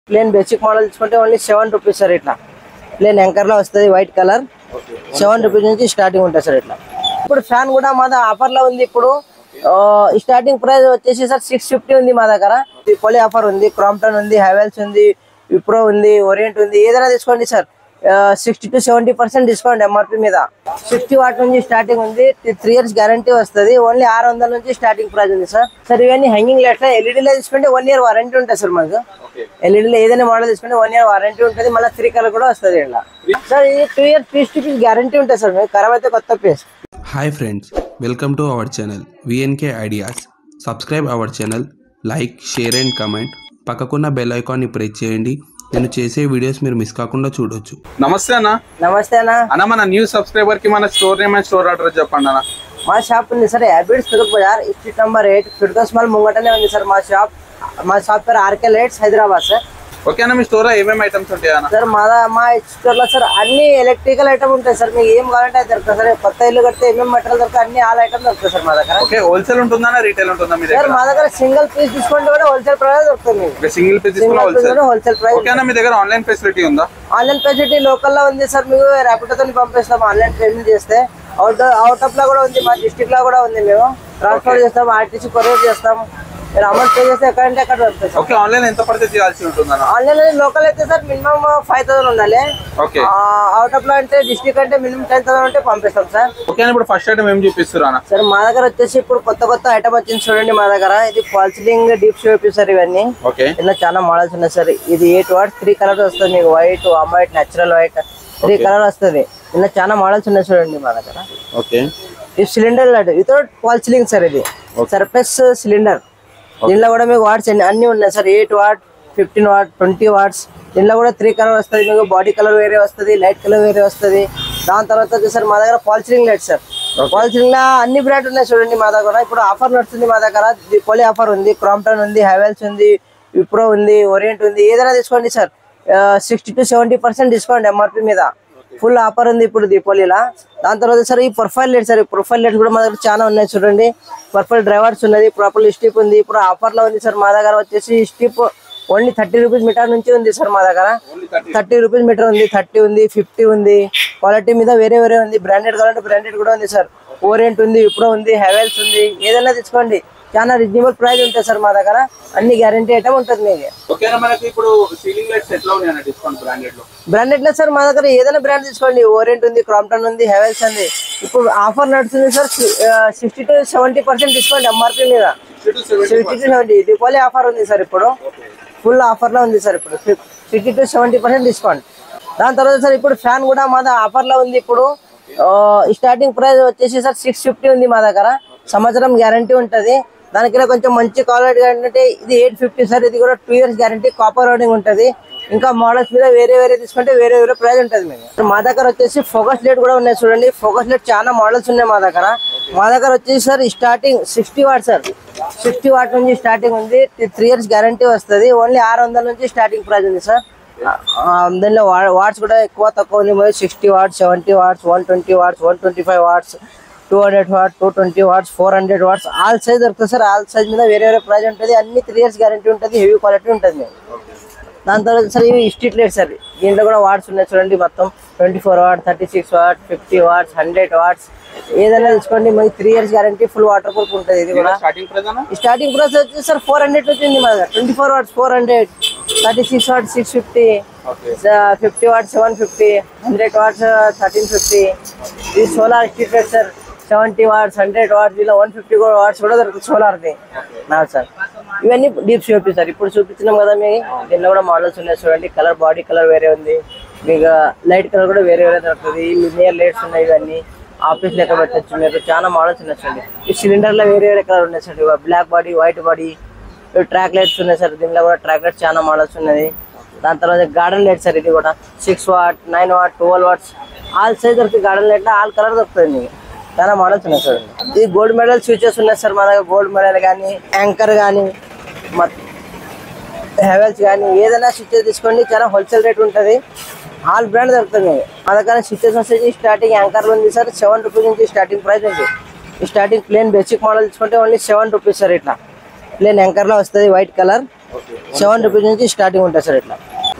Plane basic model తీసుకుంటే only 7 rupees sir. ఇట్లా plane anchor లో వస్తుంది వైట్ కలర్. 7 రూపీస్ నుంచి స్టార్టింగ్ ఉంటుంది సార్. ఇట్లా ఇప్పుడు ఫ్యాన్ కూడా మా ఆఫర్ లో ఉంది. ఇప్పుడు స్టార్టింగ్ ప్రైస్ వచ్చేసి సార్ 650 ఉంది మా దగ్గర. పోలీ ఆఫర్ ఉంది, క్రాంప్టన్ ఉంది, హెవెల్స్ ఉంది, విప్రో ఉంది, ఓరియంట్ ఉంది. ఏదైనా తీసుకోండి సార్. 60 to 70% డిస్కౌంట్ ఎంఆర్పి మీద. 60 వాట్ నుంచి స్టార్టింగ్ ఉంది. 3 years గ్యారంటీ వస్తుంది. ఓన్లీ 600 నుంచి స్టార్టింగ్ ప్రైస్ ఉంది సార్. సార్ ఇవన్నీ హ్యాంగింగ్ లైట్స్. ఎల్ఈడీలో తీసుకుంటే 1 year వారంటీ ఉంటుంది సార్ మాకు. ఎల్ఈడీలో ఏదైనా మోడల్ తీసుకుంటే 1 year వారంటీ ఉంటుంది. మళ్ళీ 3 కలర్ కూడా వస్తుంది ఇలా సార్. ఇది 2 years piece to piece guarantee ఉంటుంది సార్. మీకు ఖరాబ్ అయితే కొత్త piece. Hi friends, welcome to our channel VNK ideas. Subscribe our channel, like, share and comment. పక్కకున్న బెల్ ఐకాన్ని ప్రెస్ చేయండి. నేను చేసే వీడియోస్ మీరు మిస్ కాకుండా చూడొచ్చు. నమస్తే అన్న. నమస్తే అన్న. అన్న మన న్యూ సబ్స్క్రైబర్ కి మన store name and store address చెప్పండి అన్న. మా షాప్ ఉంది సార్ హ్యాబిట్స్ ఫిరుక్ బజార్, స్ట్రీట్ నెంబర్ 8, ఫిర్దౌస్ మాల్ ముంగటనే ఉంది సార్ మా షాప్. మా షాప్ పేరు RK lights, Hyderabad sir. Okay అన్న, మీ స్టోర్ లో ఏమేమి ఐటమ్స్ ఉంటాయి అన్న? సార్ మా స్టోర్ లో సార్ అన్ని ఎలక్ట్రికల్ ఐటమ్ ఉంటాయి సార్. మీకు ఏం కావాలంటే అది దొరుకుతుంది సార్. కొత్త ఇల్లు కడితే ఏమేమి మెటీరియల్ దొరుకుతాయి అన్ని ఆల్ ఐటమ్ దొరుకుతాయి సార్ మా దగ్గర. ఓకే, హోల్సేల్ ఉంటుందా రీటైల్ ఉంటుందా మీ సార్? దగ్గర మా దగ్గర సింగిల్ పీస్ డిస్కౌంట్ కూడా హోల్సేల్ ప్రైస్ దొరుకుతుంది మీకు. సింగిల్ పీస్ తీసుకున్న హోల్సేల్ ప్రైస్. ఓకే అన్న, మీ దగ్గర ఆన్లైన్ ఫెసిలిటీ ఉందా? ఆన్లైన్ ఫెసిలిటీ లోకల్ లో ఉంది సార్. మీకు ర్యాపిడోతో పంపిస్తాం ఆన్లైన్ పేమెంట్ చేస్తే. అవుట్ ఆఫ్ లో కూడా ఉంది, మా డిస్ట్రిక్ట్ లో కూడా ఉంది. మేము ట్రాన్స్ఫర్ చేస్తాం, ఆర్టీసీ కొరియర్ చేస్తాం. మీరు అమౌంట్ పే చేస్తే ఎక్కడంటే అక్కడ దొరుకుతుంది. ఓకే, ఆన్లైన్ ఎంత పర్చేజ్ చేయాల్సి ఉంటుంది? ఆన్లైన్ లోకల్ అయితే సార్ మినిమం 5000 ఉండాలి. ఓకే, అవుట్ ఆఫ్ లో అంటే డిస్ట్రిక్ట్ అంటే మినిమం 10,000 ఉంటే పంపిస్తాం సార్. ఓకే, ఇప్పుడు ఫస్ట్ ఐటమ్ ఏం చూపిస్తున్నా సార్? మా దగ్గర వచ్చేసి ఇప్పుడు కొత్త ఐటమ్ వచ్చింది చూడండి మా దగ్గర. ఇది fall ceiling deep shape sir. ఇవన్నీ ఇలా చాలా మోడల్స్ ఉన్నాయి సార్. ఇది 8 watts 3 కలర్స్ వస్తుంది మీకు. వైట్, అమ్మాయిట్, నేచురల్ వైట్ 3 కలర్ వస్తుంది. ఇలా చాలా మోడల్స్ ఉన్నాయి చూడండి మా దగ్గర. ఓకే, ఇది cylinder light without fall ceiling sir. ఇది సర్ఫేస్ సిలిండర్. దీనిలో కూడా మీకు వాట్స్ అన్ని ఉన్నాయి సార్. 8 watt, 15 watt, 20 watts. దీనిలో కూడా 3 కలర్ వస్తుంది మీకు. బాడీ కలర్ వేరే వస్తుంది, లైట్ కలర్ వేరే వస్తుంది. దాని తర్వాత వచ్చేసరి మా దగ్గర fall ceiling light sir. Fall ceiling లో అన్ని బ్రాండ్ ఉన్నాయి చూడండి మా దగ్గర. ఇప్పుడు ఆఫర్ నడుస్తుంది మా దగ్గర. పోలీ ఆఫర్ ఉంది, క్రాంప్టన్ ఉంది, హెవెల్స్ ఉంది, విప్రో ఉంది, ఓరియంట్ ఉంది. ఏదైనా తీసుకోండి సార్. 60 to 70% డిస్కౌంట్ ఎంఆర్పి మీద. ఫుల్ ఆఫర్ ఉంది ఇప్పుడు దీపావళిలా. దాని తర్వాత సార్ ఈ ప్రొఫైల్ లైట్ సార్. ఈ ప్రొఫైల్ లైట్ కూడా మా దగ్గర చాలా ఉన్నాయి చూడండి. పర్పల్ డ్రైవర్స్ ఉన్నది, పర్పల్ స్టిప్ ఉంది. ఇప్పుడు ఆఫర్ లో ఉంది సార్ మా దగ్గర. వచ్చేసి స్టిప్ ఓన్లీ 30 రూపీస్ మీటర్ నుంచి ఉంది సార్ మా దగ్గర. 30 రూపీస్ మీటర్ ఉంది, 30 ఉంది, 50 ఉంది. క్వాలిటీ మీద వేరే ఉంది. బ్రాండెడ్ కావాలంటే బ్రాండెడ్ కూడా ఉంది సార్. ఓరియంట్ ఉంది, విప్రో ఉంది, హెవెల్స్ ఉంది. ఏదైనా తీసుకోండి, చాలా రీజనబుల్ ప్రైస్ ఉంటుంది సార్ మా దగ్గర. అన్ని గ్యారంటీ ఐటమ్ ఉంటుంది మీకు. బ్రాండెడ్ లో సార్ మా దగ్గర ఏదైనా బ్రాండ్ తీసుకోండి. ఓరియంట్ ఉంది, క్రాంప్టన్ ఉంది, హెవెల్స్ ఉంది. ఇప్పుడు ఆఫర్ నడుస్తుంది సార్. 60 to 70% డిస్కౌంట్ ఎంఆర్పి మీద. 60 to 70 దీపావళి ఆఫర్ ఉంది సార్. ఇప్పుడు ఫుల్ ఆఫర్ లో ఉంది సార్. ఇప్పుడు 60 to 70% డిస్కౌంట్. దాని తర్వాత సార్ ఇప్పుడు ఫ్యాన్ కూడా మా ఆఫర్ లో ఉంది. ఇప్పుడు స్టార్టింగ్ ప్రైస్ వచ్చేసి సార్ 650 ఉంది మా దగ్గర. సంవత్సరం గ్యారంటీ ఉంటుంది. దానికి కొంచెం మంచి క్వాలిటీ అంటే ఇది 850 సార్. ఇది కూడా 2 years గ్యారంటీ, కాపర్ రోడింగ్ ఉంటుంది. ఇంకా మోడల్స్ మీద వేరే తీసుకుంటే వేరే ప్రైస్ ఉంటుంది మీకు. మా దగ్గర వచ్చేసి ఫోకస్ లైట్ కూడా ఉన్నాయి చూడండి. ఫోకస్ లైట్ చాలా మోడల్స్ ఉన్నాయి మా దగ్గర. మా దగ్గర వచ్చేసి sir starting 60 watt sir. 60 watt నుంచి స్టార్టింగ్ ఉంది. 3 years గ్యారంటీ వస్తుంది. ఓన్లీ 600 నుంచి స్టార్టింగ్ ప్రైస్ ఉంది సార్. దానిలో వాట్స్ కూడా ఎక్కువ తక్కువ ఉంది. 60 watts, 70 watts, 120 watts, 125 watts, 200 watts, 220 watts, 400 watts. All size దొరుకుతుంది సార్. ఆల్ సైజ్ మీద వేరే ప్రైస్ ఉంటుంది. అన్ని 3 years గ్యారంటీ ఉంటుంది. హెవీ క్వాలిటీ ఉంటుంది మీకు. దాని తర్వాత సార్ ఇవి స్ట్రీట్ లైట్ సార్. దీంట్లో కూడా వాట్స్ ఉన్నాయి చూడండి. మొత్తం 24 watt, 36 watt, 50 watts, 100 watts. ఏదైనా తీసుకోండి. మనకి 3 years guarantee, full water proof ఉంటుంది. ఇది కూడా స్టార్టింగ్ ప్రైస్ వచ్చి సార్ 400 వచ్చింది మా దగ్గర. 24 watts 400, 36 watts 650, 50 watts 750, 100 watts 1350. ఇది solar street light sir. 70 watts, 100 watts, ఇలా 150 watts కూడా దొరుకుతుంది సోలార్ది సార్. ఇవన్నీ డీప్ షేప్ సార్. ఇప్పుడు చూపించినాం కదా మీకు. దీనిలో కూడా మోడల్స్ ఉన్నాయి చూడండి. కలర్, బాడీ కలర్ వేరే ఉంది మీకు. లైట్ కలర్ కూడా వేరే దొరుకుతుంది. లినియర్ లైట్స్ ఉన్నాయి. ఇవన్నీ ఆఫీస్ లెక్క పెట్టచ్చు మీరు. చాలా మోడల్స్ ఉన్నాయి చూడండి. ఈ సిలిండర్ లో వేరే కలర్ ఉన్నాయి sir. Black body, white body. Track lights ఉన్నాయి సార్. దీనిలో కూడా ట్రాక్ లైట్స్ చాలా మోడల్స్ ఉన్నది. దాని తర్వాత గార్డెన్ లైట్ సార్. ఇది కూడా 6 watt, 9 watt, 12 watts. All size దొరుకుతుంది. గార్డెన్ లైట్ లో ఆల్ కలర్ దొరుకుతుంది మీకు. చాలా మోడల్స్ ఉన్నాయి సార్. ఇది గోల్డ్ మెడల్ స్విచెస్ ఉన్నాయి సార్ మా దగ్గర. గోల్డ్ మెడల్ కానీ, యాంకర్ కానీ, హెవెల్స్ కానీ ఏదైనా స్విచెస్ తీసుకోండి. చాలా హోల్సేల్ రేట్ ఉంటుంది. ఆల్ బ్రాండ్ దొరుకుతుంది మా దగ్గర. స్విచెస్ వచ్చేసి స్టార్టింగ్ యాంకర్ ఉంది సార్. 7 రూపీస్ నుంచి స్టార్టింగ్ ప్రైస్ ఉంది. స్టార్టింగ్ ప్లేన్ బేసిక్ మోడల్ తీసుకుంటే ఓన్లీ 7 రూపీస్ సార్. ఇట్లా ప్లేన్ యాంకర్ లో వస్తుంది వైట్ కలర్. 7 రూపీస్ నుంచి స్టార్టింగ్ ఉంటుంది సార్. ఇట్లా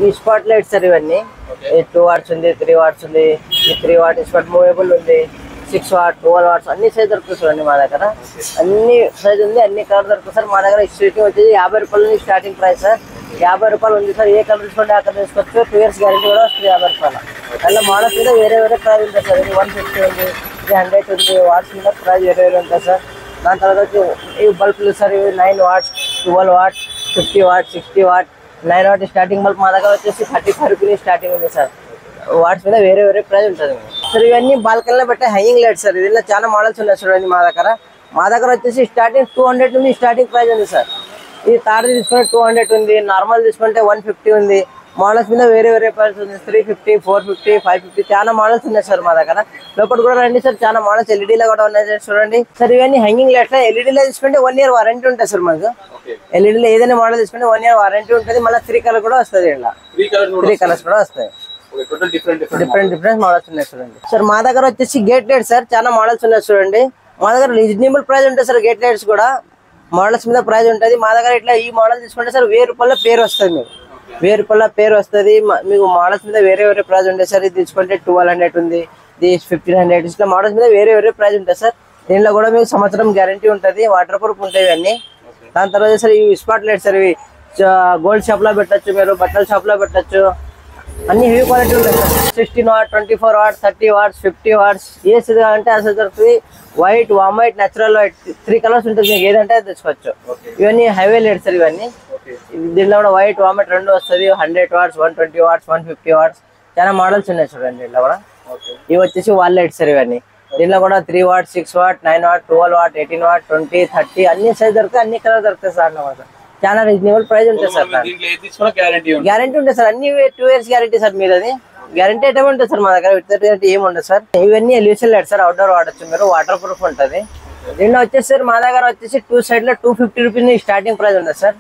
ఈ స్పాట్ లైట్స్ సార్ ఇవన్నీ 2 వాట్స్ ఉంది, 3 వాట్స్ ఉంది, 3 వాట్ స్పాట్ మూవేబుల్ ఉంది, 6 వాట్, 12 వాట్స్ అన్ని సైజ్ దొరుకుతుంది సార్. మా దగ్గర అన్ని సైజ్ ఉంది, అన్ని కలర్ దొరుకుతుంది సార్. మా దగ్గర స్టార్టింగ్ వచ్చేది 50 రూపాయల నుంచి స్టార్టింగ్ ప్రైస్ సార్. 50 రూపాయలు ఉంది సార్. ఏ కలర్ తీసుకోండి ఆ కలర్ తీసుకోవచ్చు. 2 ఇయర్స్ గ్యారెంటీ కూడా వస్తుంది 50 రూపాయలు. అలా మోడల్స్ మీద వేరే ప్రైస్ ఉంటుంది సార్. ఇది 150 ఉంది, 300 ఉంది, వాట్స్ మీద ప్రైస్ వేరే ఉంటుంది సార్. దాని తర్వాత వచ్చి ఈ బల్బులు సార్, ఇవి 9 watts, 12 watt, 50 watt, 60 watt, 9 watt starting bulb మా దగ్గర వచ్చేసి 35 రూపీస్ స్టార్టింగ్ ఉంది సార్. వాట్స్ మీద వేరే ప్రైస్ ఉంటుంది సార్. ఇవన్నీ బాల్కనీలో పెట్టే హ్యాంగింగ్ లైట్స్ సార్. దీనిలో చాలా మోడల్స్ ఉన్నాయి చూడండి మా దగ్గర. మా దగ్గర వచ్చేసి స్టార్టింగ్ 200 నుంచి స్టార్టింగ్ ప్రైస్ ఉంది సార్. ఇది తాడు తీసుకుంటే 200 ఉంది, నార్మల్ తీసుకుంటే 150 ఉంది. మోడల్స్ మీద వేరే ప్రైస్ ఉంది. 350, 450, 550 చాలా మోడల్స్ ఉన్నాయి సార్ మా దగ్గర. లోపల కూడా రండి సార్, చాలా మోడల్స్ ఎల్ఈడీలో కూడా ఉన్నాయి సార్. చూడండి సార్, ఇవన్నీ హ్యాంగింగ్ లైట్స్. ఎల్ఈడీలో తీసుకుంటే 1 ఇయర్ వారంటీ ఉంటుంది సార్ మాకు. ఎల్ఈడీలో ఏదైనా మోడల్ తీసుకుంటే 1 ఇయర్ వారంటీ ఉంటుంది. మళ్ళీ 3 కలర్ కూడా వస్తుంది. ఇలా 3 కలర్స్ కూడా వస్తాయి. డిఫరెంట్ మోడల్స్ ఉన్నాయి చూడండి సార్. మా దగ్గర వచ్చేసి గేట్ లైట్స్ సార్, చాలా మోడల్స్ ఉన్నాయి చూడండి. మా దగ్గర రీజనబుల్ ప్రైస్ ఉంటుంది సార్. గేట్ లైట్స్ కూడా మోడల్స్ మీద ప్రైస్ ఉంటుంది. మా దగ్గర ఇట్లా ఈ మోడల్ తీసుకుంటే సార్ 1000 రూపాయల పేరు వస్తుంది. మీకు 1000 రూపాయల పేరు వస్తుంది. మీకు మోడల్స్ మీద వేరే ప్రైస్ ఉంటాయి సార్. ఇది తీసుకుంటే 1200 ఉంది, ఇది 1500. ఇట్లా మోడల్స్ మీద వేరే ప్రైస్ ఉంటుంది సార్. దీనిలో కూడా మీకు సంవత్సరం గ్యారంటీ ఉంటుంది. వాటర్ ప్రూఫ్ ఉంటాయి ఇవన్నీ. దాని తర్వాత సార్ ఈ స్పాట్ లైట్స్ సార్, ఇవి గోల్డ్ షాప్ లో పెట్టచ్చు, మీరు బట్టల షాప్ లో పెట్టచ్చు. అన్ని హెవీ క్వాలిటీ ఉంటాయి sir. 16 watt, 24 watt, 30 watts, 50 watts. AC అంటే అసలు దొరుకుతుంది. White, warm white, natural white, 3 colours ఉంటుంది. మీకు ఏదంటే అది తెచ్చుకోవచ్చు. ఇవన్నీ హైవే లైట్స్ సార్. ఇవన్నీ దీనిలో కూడా వైట్, వామ్ వైట్ 2 వస్తుంది. 100 వాట్స్, 120 వాట్స్, 150 వాట్స్ చాలా మోడల్స్ ఉన్నాయి చూడండి. దీంట్లో కూడా ఇవి వచ్చేసి వాల్ లైట్స్ సార్. ఇవన్నీ దీనిలో కూడా 3 what, 6 what, 9 what, 12 what, 18 what, 20, 30 అన్ని సైజ్ దొరుకుతాయి. అన్ని కలర్ దొరుకుతాయి సార్ అన్నమాట. చాలా రీజనబుల్ ప్రైస్ ఉంటుంది సార్. గ్యారంటీ ఉంటుంది సార్. అన్ని 2 ఇయర్స్ గ్యారంటీ సార్. మీరు అది గ్యారంటీ అయితే ఉంటుంది సార్. మా దగ్గర ఏమి ఉండదు సార్. ఇవన్నీ ఎల్యూషన్ లైట్ సార్. అవుట్డోర్ వాడచ్చు మీరు. వాటర్ ప్రూఫ్ ఉంటుంది. దీంట్లో వచ్చేసి సార్ మా దగ్గర వచ్చేసి 2 సైడ్ లో 250 రూపీస్ స్టార్టింగ్ ప్రైస్ ఉంటుంది సార్.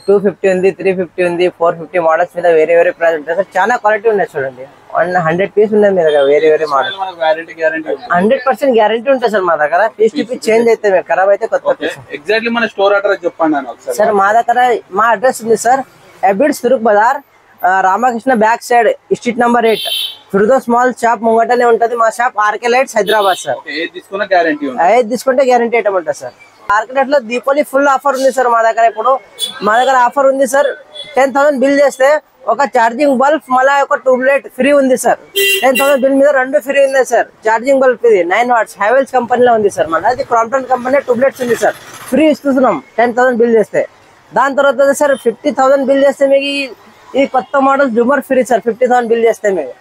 250 ఉంది, 350 ఉంది, 450 మోడల్స్ మీద వేరే ప్రైస్ ఉంటుంది సార్. చాలా క్వాలిటీ ఉన్నాయి చూడండి. 100 పీస్ ఉన్నాయి మీ దగ్గర. వేరే మోడల్ 100% గ్యారంటీ ఉంటుంది సార్. మా దగ్గర పీస్ టు పీస్ చేంజ్ అయితే ఖరాబ్ అయితే కొత్త పీస్. ఎగ్జాక్ట్లీ మన స్టోర్ అడ్రస్ చెప్పండి సార్. మా దగ్గర మా అడ్రస్ ఉంది సార్, అబిడ్స్ తురుక్ బజార్, Ramakrishna back side, street number 8, Firdaus mall shop ముంగటనే ఉంటది మా shop. RK lights Hyderabad sir. ఏది తీసుకుంటే గ్యారంటీ ఐటమ్ ఉంటుంది సార్. ఆర్కే లైట్ లో దీపావళి ఫుల్ ఆఫర్ ఉంది సార్ మా దగ్గర. ఇప్పుడు మా దగ్గర ఆఫర్ ఉంది సార్. 10,000 బిల్ చేస్తే ఒక ఛార్జింగ్ బల్బ్ మళ్ళీ ఒక ట్యూబ్లైట్ ఫ్రీ ఉంది సార్. 10,000 బిల్ మీద 2 ఫ్రీ ఉంది సార్. ఛార్జింగ్ బల్బ్ ఇది 9 వాట్స్ హ్యావెల్స్ కంపెనీలో ఉంది సార్. మన అది క్రాంప్టన్ కంపెనీ ట్యూబ్లైట్స్ ఉంది సార్. ఫ్రీ ఇస్తున్నాం 10,000 బిల్ చేస్తే. దాని తర్వాత సార్ 50,000 బిల్ చేస్తే మీకు ఈ కొత్త మోడల్ జూమర్ ఫ్రీ సార్. 50,000 బిల్ చేస్తే మీకు